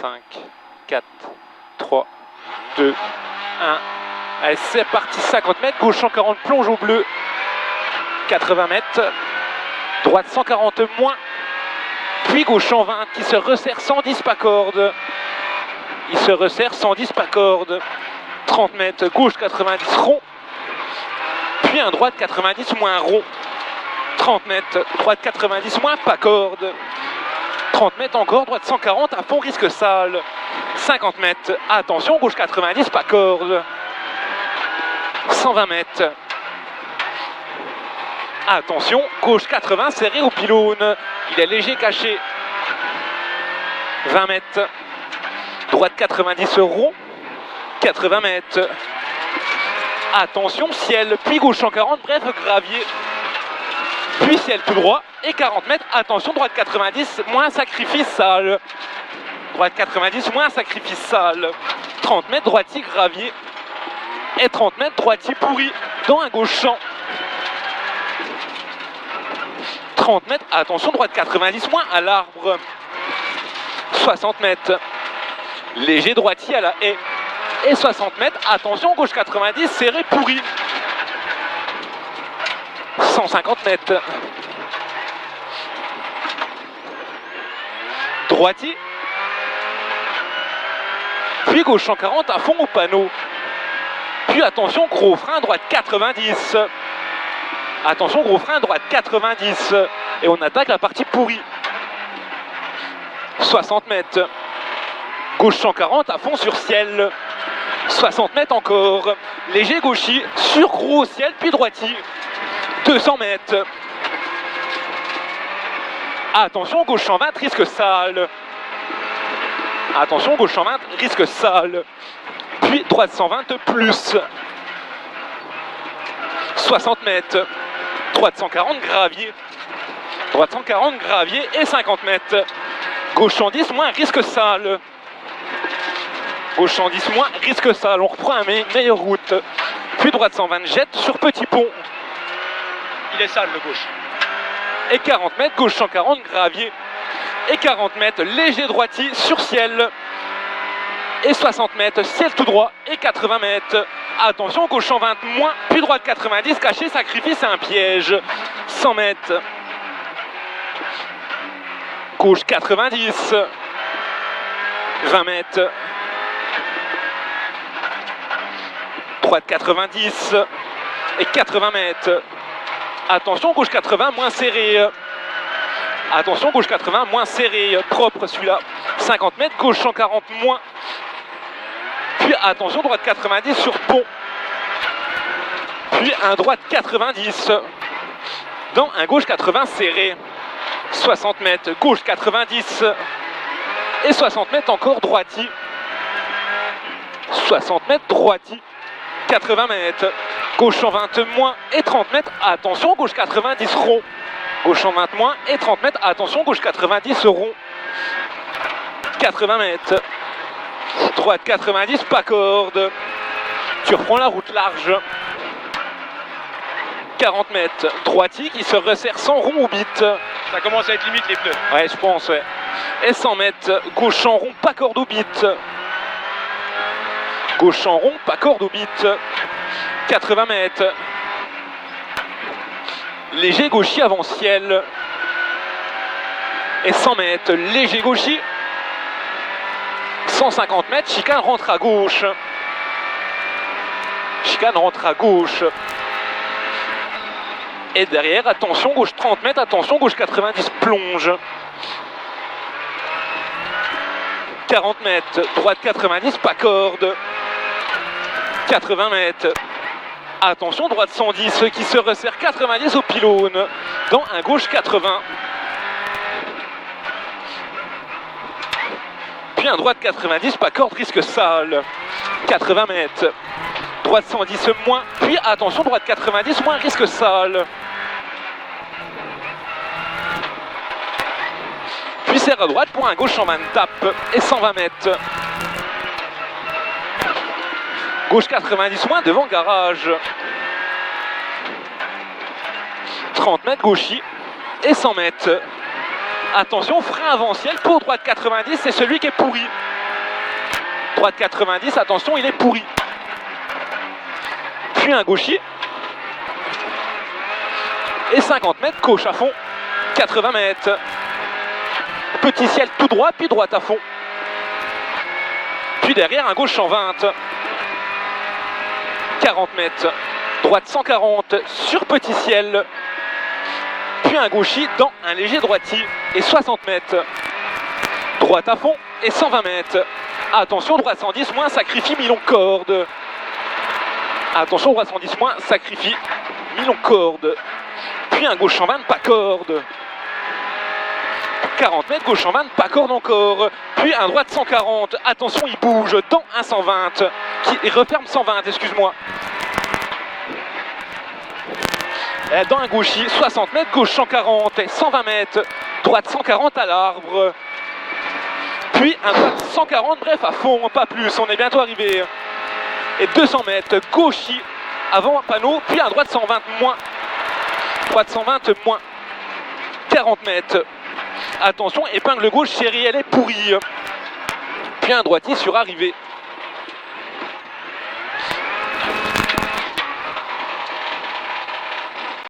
5, 4, 3, 2, 1. Allez, c'est parti, 50 mètres, gauche 140, plonge au bleu, 80 mètres, droite 140 moins, puis gauche 120 qui se resserre 110 pas corde. Il se resserre 110 pas corde, 30 mètres, gauche 90 rond, puis un droite 90 moins rond, 30 mètres, droite 90 moins pas corde, 30 mètres encore, droite 140 à fond risque sale, 50 mètres, attention, gauche 90 pas corde, 120 mètres, attention, gauche 80 serré au pylône, il est léger caché, 20 mètres, droite 90 rond, 80 mètres, attention, ciel, puis gauche 140, bref, gravier, puis ciel tout droit, et 40 mètres, attention, droite 90, moins sacrifice sale, droite 90, moins sacrifice sale, 30 mètres, droitier gravier, et 30 mètres, droitier pourri, dans un gauche champ, 30 mètres, attention, droite 90, moins à l'arbre, 60 mètres, léger droitier à la haie, et 60 mètres, attention, gauche 90, serré pourri, 150 mètres, droitier, puis gauche 140 à fond au panneau, puis attention, gros frein, droite 90, attention, gros frein, droite 90, et on attaque la partie pourrie, 60 mètres, gauche 140 à fond sur ciel, 60 mètres encore, léger gauchis sur gros ciel, puis droitier, 200 mètres, attention, gauche 120, risque sale, attention, gauche 120, risque sale, puis droite 120 plus, 60 mètres, droite 140, gravier, droite 140, gravier, et 50 mètres, gauche 110, moins risque sale, gauche 110 moins, risque sale, on reprend une meilleure route, puis droite 120, jette sur petit pont, il est sale le gauche, et 40 mètres, gauche 140, gravier, et 40 mètres, léger droitier sur ciel, et 60 mètres, ciel tout droit, et 80 mètres, attention, gauche 120 moins, puis droite 90, caché, sacrifice, un piège, 100 mètres, gauche 90, 20 mètres, droite 90 et 80 mètres, attention, gauche 80 moins serré, attention, gauche 80 moins serré, propre celui-là, 50 mètres, gauche 140 moins, puis attention, droite 90 sur pont, puis un droite 90 dans un gauche 80 serré, 60 mètres, gauche 90 et 60 mètres encore droitier, 60 mètres droitier, 80 mètres, gauche 120 moins et 30 mètres, attention, gauche 90 rond, gauche 120 moins et 30 mètres, attention, gauche 90 rond, 80 mètres, droite 90, pas corde, tu reprends la route large, 40 mètres, droitier qui se resserre sans rond ou bite. Ça commence à être limite les pneus. Ouais, je pense, ouais. Et 100 mètres, gauche en rond, pas corde au bite. Gauche en rond, pas corde au bite. 80 mètres. Léger gauchis avant ciel. Et 100 mètres, léger gauchis. 150 mètres, chicane rentre à gauche. Chicane rentre à gauche. Et derrière, attention, gauche 30 mètres, attention, gauche 90, plonge. 40 mètres, droite 90, pas corde. 80 mètres, attention, droite 110, qui se resserre 90 au pylône, dans un gauche 80. Puis un droite 90, pas corde, risque sale. 80 mètres, droite 110 moins, puis attention, droite 90 moins, risque sale. Puis serre à droite pour un gauche 120 tape et 120 mètres. Gauche 90 moins devant garage. 30 mètres gauchis et 100 mètres. Attention, frein avant ciel pour droite 90, c'est celui qui est pourri. droite 90, attention, il est pourri. Puis un gauchis. Et 50 mètres, gauche à fond, 80 mètres. Petit ciel tout droit, puis droite à fond. Puis derrière, un gauche 120. 40 mètres, droite 140 sur petit ciel. Puis un gauchis dans un léger droitier et 60 mètres. Droite à fond et 120 mètres. Attention, droite 110 moins, sacrifie mi-longue corde. Attention, droite 110 moins, sacrifie mi-longue corde. Puis un gauche 120, pas corde. 40 mètres, gauche 120, pas corde encore. Puis un droite 140, attention, il bouge dans un 120. Qui referme 120, excuse-moi. Dans un gauchis, 60 mètres, gauche 140 et 120 mètres. Droite 140 à l'arbre. Puis un droite 140, bref, à fond, pas plus, on est bientôt arrivé. Et 200 mètres, gauchis, avant panneau, puis un droite 120 moins. Droite 120 moins. 40 mètres. Attention, épingle gauche, chérie, elle est pourrie. Puis un droitier sur arrivée.